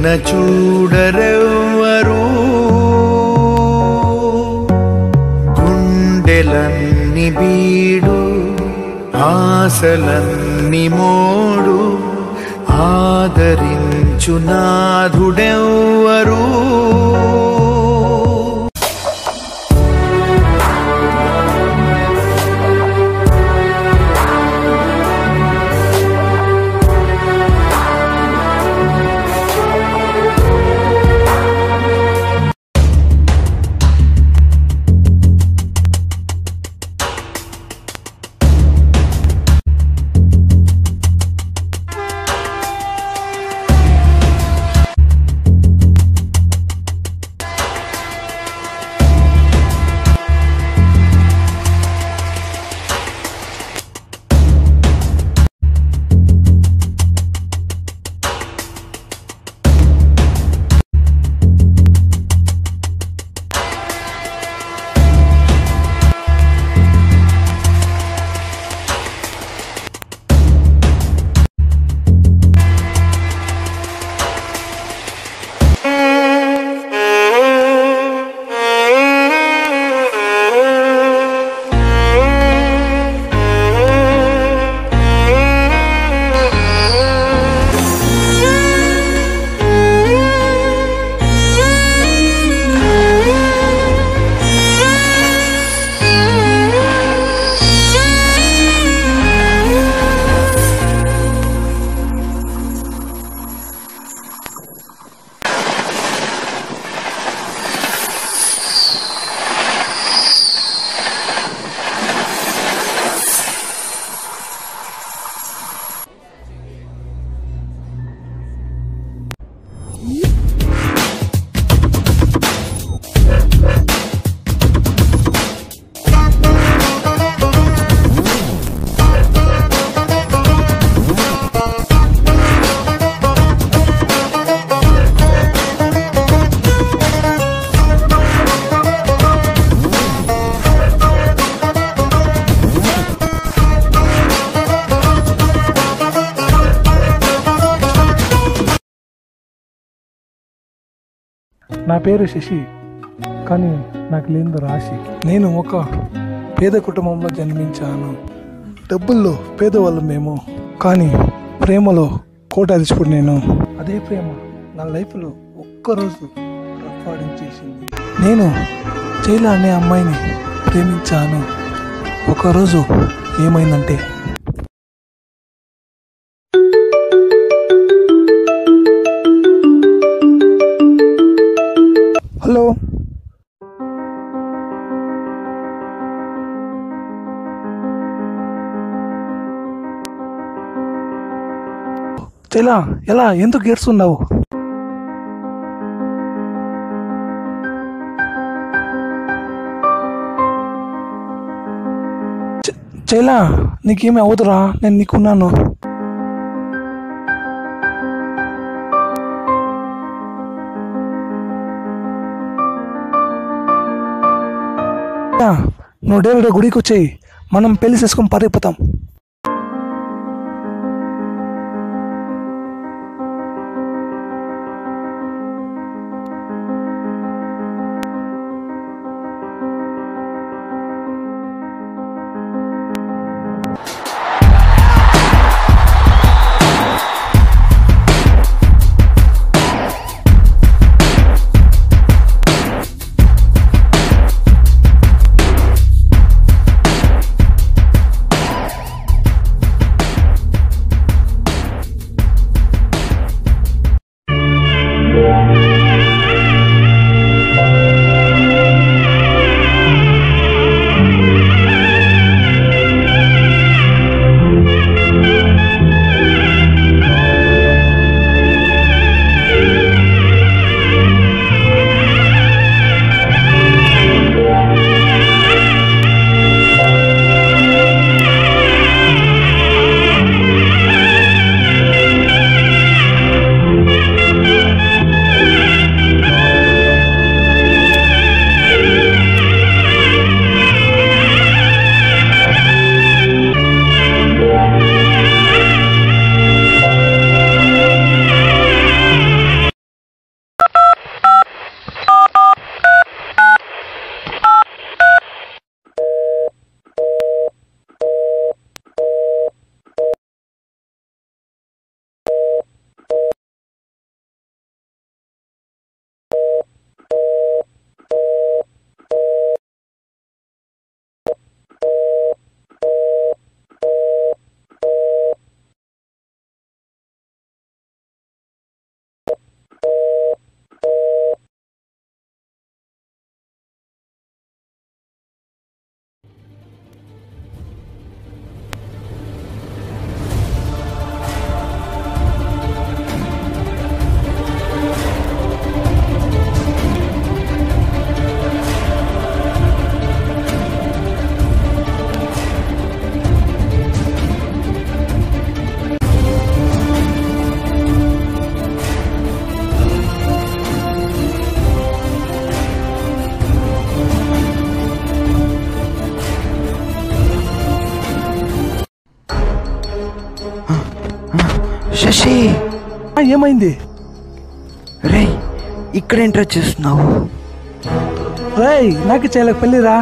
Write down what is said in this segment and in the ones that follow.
నిన్న చూడరెవ్వరు గుండెలన్ని బీడు ఆశలన్ని మోడు ఆదరించు నాథుడెవ్వరు నా పేరు శశి, కానీ నాకు లేని రాశి. నేను ఒక పేద కుటుంబంలో జన్మించాను. డబ్బుల్లో పేదవాళ్ళు మేము, కానీ ప్రేమలో కోటాధిపతి నేను. అదే ప్రేమ నా లైఫ్లో ఒక్కరోజు రఫాడించేసింది. నేను చైలా అనే అమ్మాయిని ప్రేమించాను. ఒకరోజు ఏమైందంటే, హలో చైలా, ఎలా ఎందుకు ఏడుస్తున్నావు? చైలా, నీకేమీ అవుతురా, నేను నీకున్నాను. నువ్వు డైరెక్ట్ గుడికి వచ్చేయి, మనం పెళ్లి చేసుకొని పారిపోతాం. ఏంటి? ఏమైంది? రే ఇక్కడ ఎంటర్ చేస్తున్నావు? రేయ్ నాకు చెల్లెకి పెళ్ళిరా.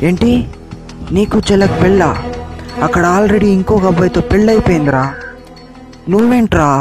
ఏంటి నీకు చెల్లెకి పెళ్ళా? అక్కడ ఆల్రెడీ ఇంకొక అబ్బాయితో పెళ్ళైపోయిందిరా. నువ్వేంట్రా?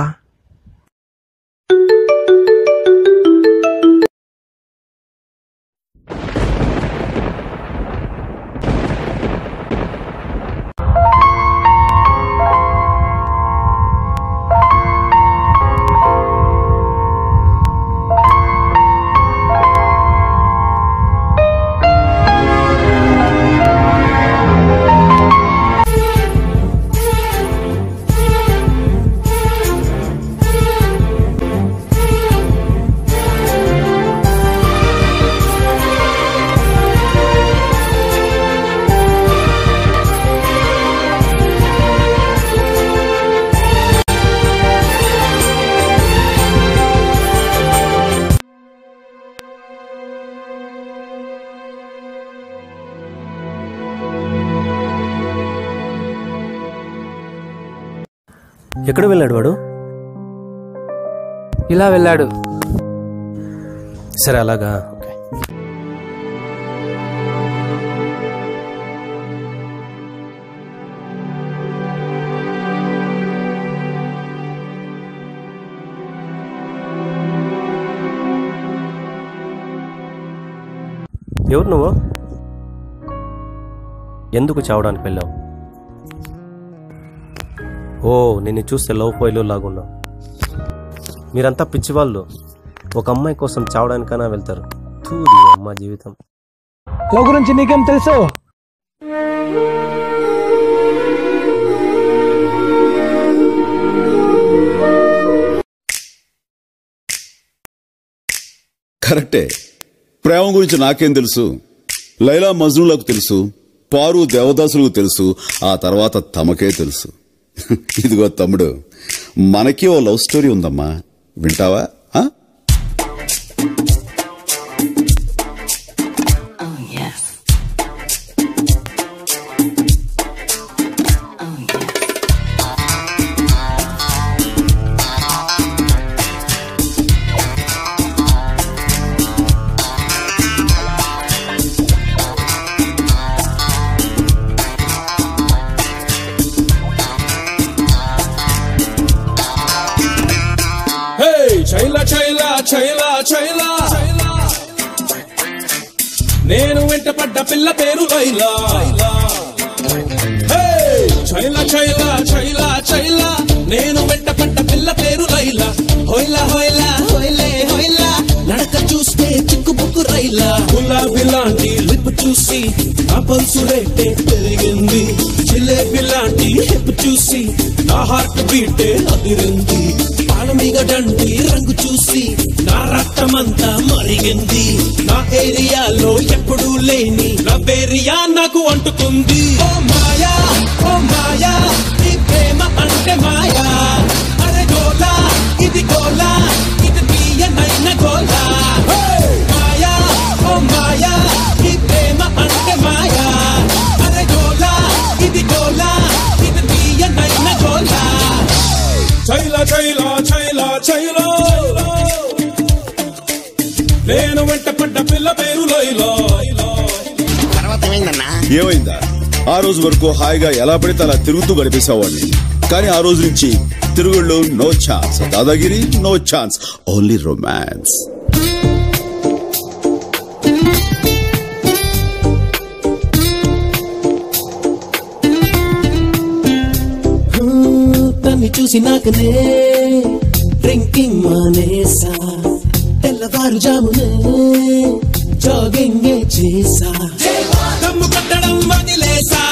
ఎక్కడ వెళ్ళాడు వాడు? ఇలా వెళ్ళాడు. సరే అలాగా, ఓకే. ఎవరు నువ్వు? ఎందుకు చావడానికి వెళ్ళావు? ఓ, నిన్ను చూస్తే లవ్ ఫెయిల్యూర్ లాగున్నావు. మీరంతా పిచ్చివాళ్ళు. ఒక అమ్మాయి కోసం చావడానికైనా వెళ్తారు. తూది అమ్మ జీవితం. లవ్ గురించి నీకేం తెలుసు? కరెక్టే. ప్రేమ గురించి నాకేం తెలుసు? లైలా మజ్నూలకు తెలుసు, పారు దేవదాసులకు తెలుసు, ఆ తర్వాత తమకే తెలుసు. ఇదిగో తమ్ముడు, మనకి ఓ లవ్ స్టోరీ ఉందమ్మా, వింటావా? చైలా చైలా చైలా చైలా నేను వెంటపడ్డ పిల్ల పేరు లైలా. చైలా చైలా చైలా చైలా నేను వెంటపడ్డ పిల్ల పేరు లైలా. హోయిలా హోయిలా హోయిలే హోయిలా నడక చూస్తే చిక్కుబుక్కు రైలా. గులాబీ లాంటి లిప్ చూసి నా పల్సు రేటే పెరిగింది. జిలేబీ లాంటి హిప్ చూసి నా హార్ట్ బీటే అదిరింది. పాలమీగడంటి రంగు చూసి నా రక్తమంతా మరిగింది. నా ఏరియాలో ఎప్పుడూ లేని నా వేరియా నాకు అంటుకుంది. ఓ మాయా ఓ మాయా నీ ప్రేమ అంటే మాయా. అరే గోలా ఇది గోలా, ఇది తీయనైన గోలా. మాయా ఓ మాయా నీ ప్రేమ అంటే మాయా. అరే గోలా ఇది గోలా, ఇది తీయనైన గోలా. చైలా చైలా చైలా చైలా నేను వెంటపడ్డ పిల్ల పేరు లైలా. ఏమైందా? ఆ రోజు వరకు హాయిగా ఎలా పడితే అలా తిరుగుతూ గడిపేసేవాడిని. కానీ ఆ రోజు నుంచి తిరుగుళ్ళు నో ఛాన్స్, దాదాగిరి నో ఛాన్స్, ఓన్లీ రొమాన్స్. తన్ని చూసి నాకనే డ్రింకింగ్ మానేసా. తెల్లవారుజామునే జాగింగ్ చేసా. దమ్ము కట్టడం వదిలేసా,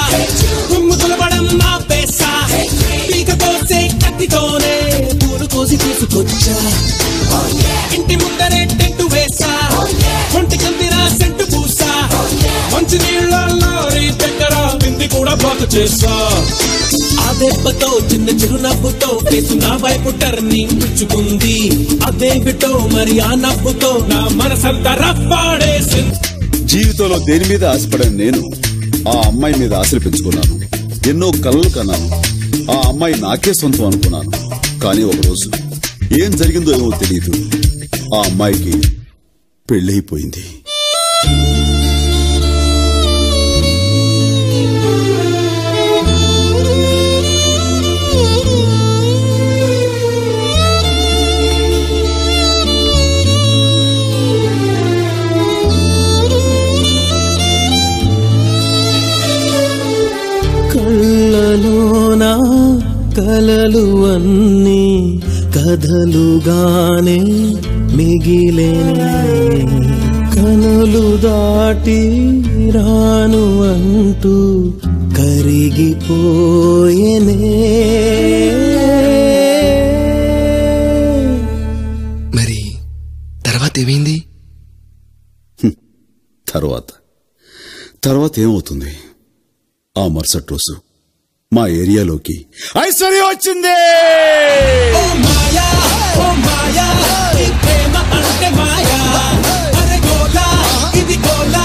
దుమ్ము తులపడం ఆపేసా. పీక కోసే కత్తితోనే పూలు కోసి తీసుకొచ్చా. ఇంటి ముందరే టెంటు వేసా, ఒంటి కందిరా సెంటు పూసా. మంచి నీళ్ళ లారీ దగ్గర బింది కూడా బాగు చేసా. ఆ దెబ్బతో చిన్న చిరునవ్వుతో ఫేసు నా వైపు టర్నింగ్ పుచ్చుకుంది. అదేమిటో మరి ఆ నవ్వుతో నా మనసంతా రప్పాడేసింది. జీవితంలో దేని మీద ఆశపడని నేను ఆ అమ్మాయి మీద ఆశలు పెంచుకున్నాను. ఎన్నో కలలు కన్నాను. ఆ అమ్మాయి నాకే సొంతం అనుకున్నాను. కానీ ఒకరోజు ఏం జరిగిందో ఏమో తెలియదు, ఆ అమ్మాయికి పెళ్ళైపోయింది. కళ్ళలోనా కలలు అన్నీ కథలుగానే మిగిలేనే, కనులు దాటి రాను అంటూ కరిగిపోయేనే. మరి తర్వాత ఏమైంది? తర్వాత ఏమవుతుంది? ఆ మరుసటి రోజు మా ఏరియాలోకి ఐశ్వర్య వచ్చింది. ఓ మాయా ఓ మాయా ఈ ప్రేమ అంటే మాయా, అరే గోలా ఇది గోలా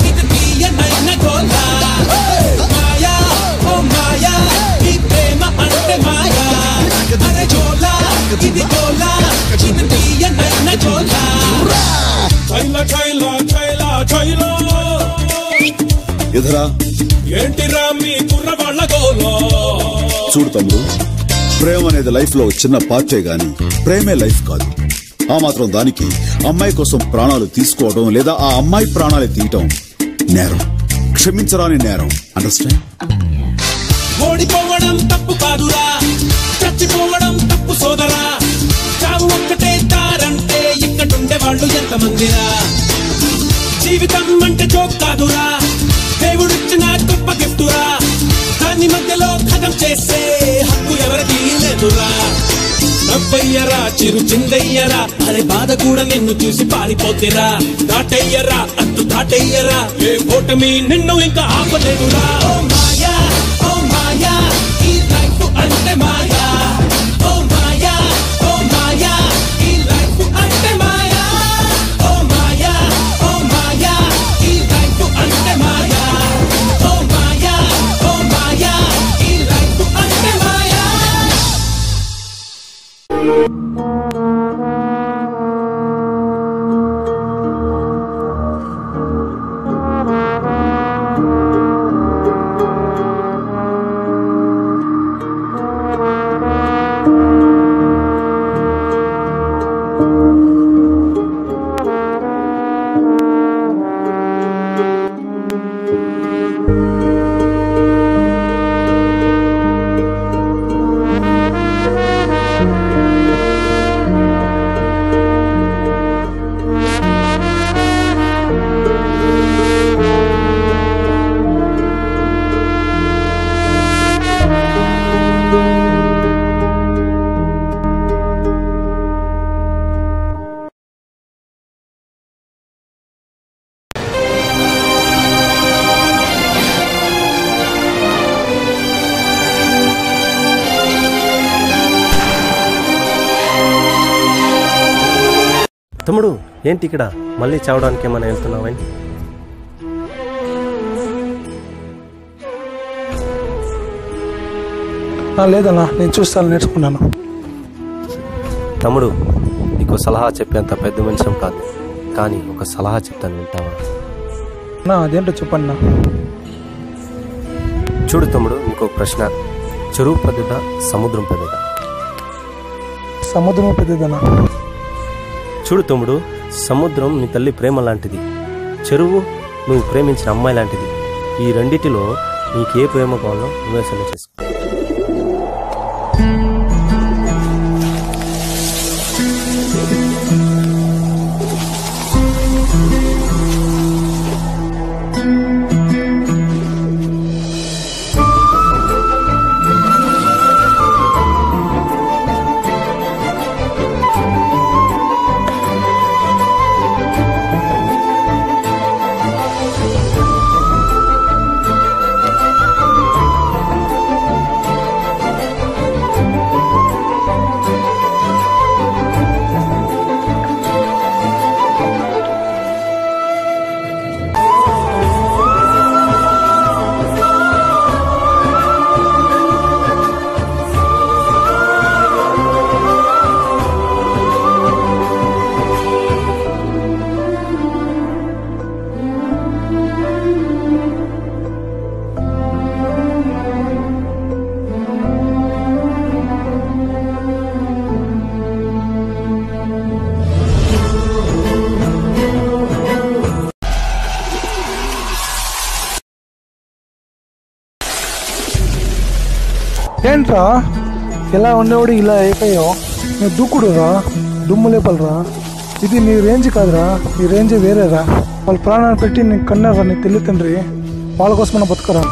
ఇది తీయనైన గోలా. మాయా ఓ మాయా ఈ ప్రేమ అంటే మాయా, అరే గోలా ఇది గోలా ఇది తీయనైన గోలా. చైలా చైలా చైలా చైలా ఎదురా ఏంటిరా మీ కుర్రవాళ్ళ గోలా? చూడు తమ్ముడు, ప్రేమ అనేది లైఫ్ లో చిన్న పార్టే గాని ప్రేమే లైఫ్ కాదు. ఆ మాత్రం దానికి అమ్మాయి కోసం ప్రాణాలు తీసుకోవడం లేదా ఆ అమ్మాయి ప్రాణాలు తీయటం నేరం, క్షమించరాని నేరం. అండర్స్టాండ్? ఓడిపోవడం తప్పు కాదురా, చచ్చిపోవడం తప్పు సోదరా. చావు ఒక్కటే దారంటే ఇక్కడుండే వాళ్ళు ఎంతమందిరా? జీవితం అంటే జోక్ కాదురా, దేవుడిచ్చిన గొప్ప గిఫ్టురా. దాని మధ్యలో ఖతం చేసే హక్కు ఎవరికి లేదురా. నవ్వయ్యరా చిరు చిందయ్యరా, అరే బాధ కూడా నిన్ను చూసి పారిపోతేరా. దాటయ్యరా అట్టు దాటయ్యరా, ఏ ఓటమి నిన్ను ఇంకా ఆపలేదురా. ఓ మాయా ఓ మాయా ఈ లైఫ్ అంటే మాయా. ఓ మాయా ఓ మాయా ఈ లైఫ్ అంటే మాయా. ఓ మాయా ఓ మాయా ఈ లైఫ్ అంటే మాయా. ఓ మాయా ఓ మాయా ఈ లైఫ్ అంటే మాయా. తమ్ముడు ఏంటి ఇక్కడ మళ్ళీ చావడానికి ఏమైనా వెళ్తున్నావని? లేదన్నా, నేను చూస్తాను, నేర్చుకున్నాను. తమ్ముడు నీకు సలహా చెప్పేంత పెద్ద మనిషి కాదు, కానీ ఒక సలహా చెప్తాను, వింటావా? అదేంటో చెప్పండి నా. చూడు తమ్ముడు, నీకు ప్రశ్న. చెరువు పెద్దదా సముద్రం పెద్దదా? సముద్రం పెద్దదన్నా. చూడు తమ్ముడు, సముద్రం నీ తల్లి ప్రేమ లాంటిది, చెరువు నువ్వు ప్రేమించిన అమ్మాయి లాంటిది. ఈ రెండిటిలో నీకే ప్రేమ కావాలో నువ్వే సెలెక్ట్ చేసుకో. ఏంట్రా ఎలా ఉండేవాడు ఇలా అయిపోయావు? నువ్వు దూకుడు రా, దుమ్ము లేపలరా. ఇది నీ రేంజ్ కాదురా, నీ రేంజ్ వేరేరా. వాళ్ళ ప్రాణాన్ని పెట్టి నీకు కన్నారా నీ తల్లి తండ్రి, వాళ్ళ కోసమైనా బతుకరా.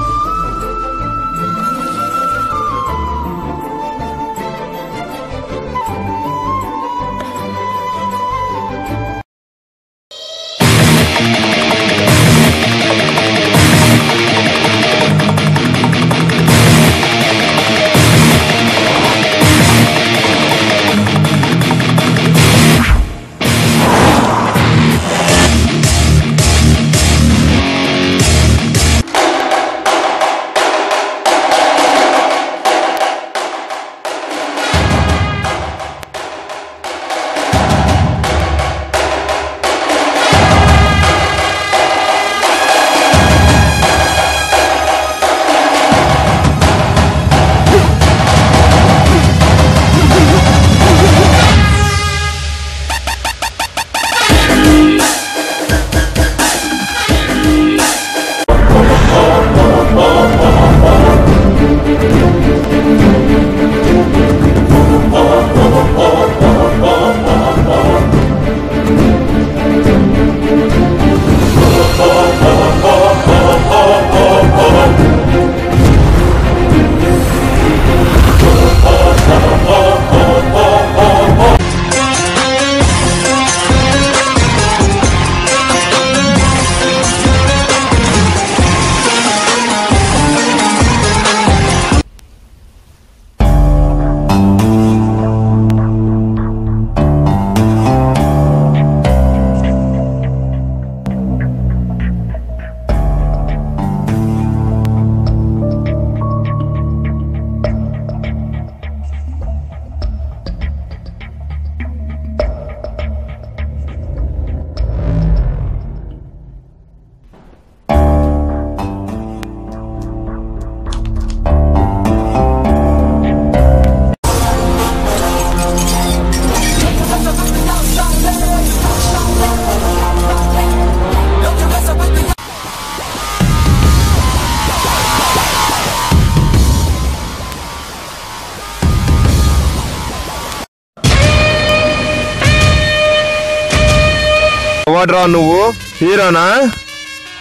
ఎవడ్రా నువ్వు? హీరోనా?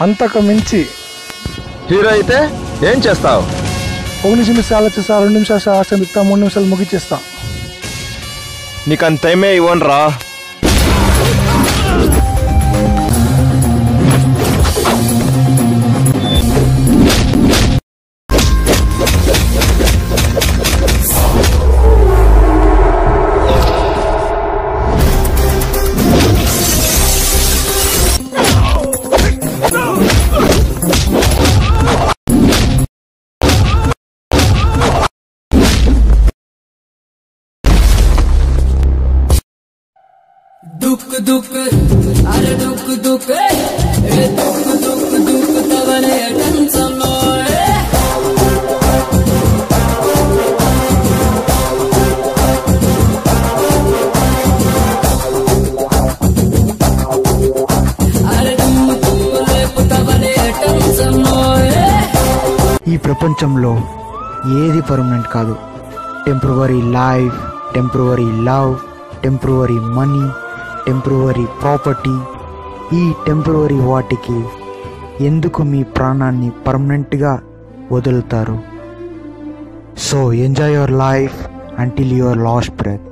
అంతకు మించి. హీరో అయితే ఏం చేస్తావు? 1 నిమిషం ఆలోచిస్తా, 2 నిమిషాలు ఆచరిస్తా, 3 నిమిషాలు ముగిచేస్తా. నీకంత టైమే ఇవ్వనురా. दुख दुख अरे दुख दुख ए दुख दुख दुख तवने टेंशन अरे तुम लेप तवने टेंशन ఈ ప్రపంచంలో ఏది పర్మనెంట్ కాదు. Temporary life, temporary love, temporary money, temporary property. ఈ టెంపరరీ వాటికి ఎందుకు మీ ప్రాణాన్ని పర్మనెంట్గా వదులుతారు? So enjoy your life until your last breath.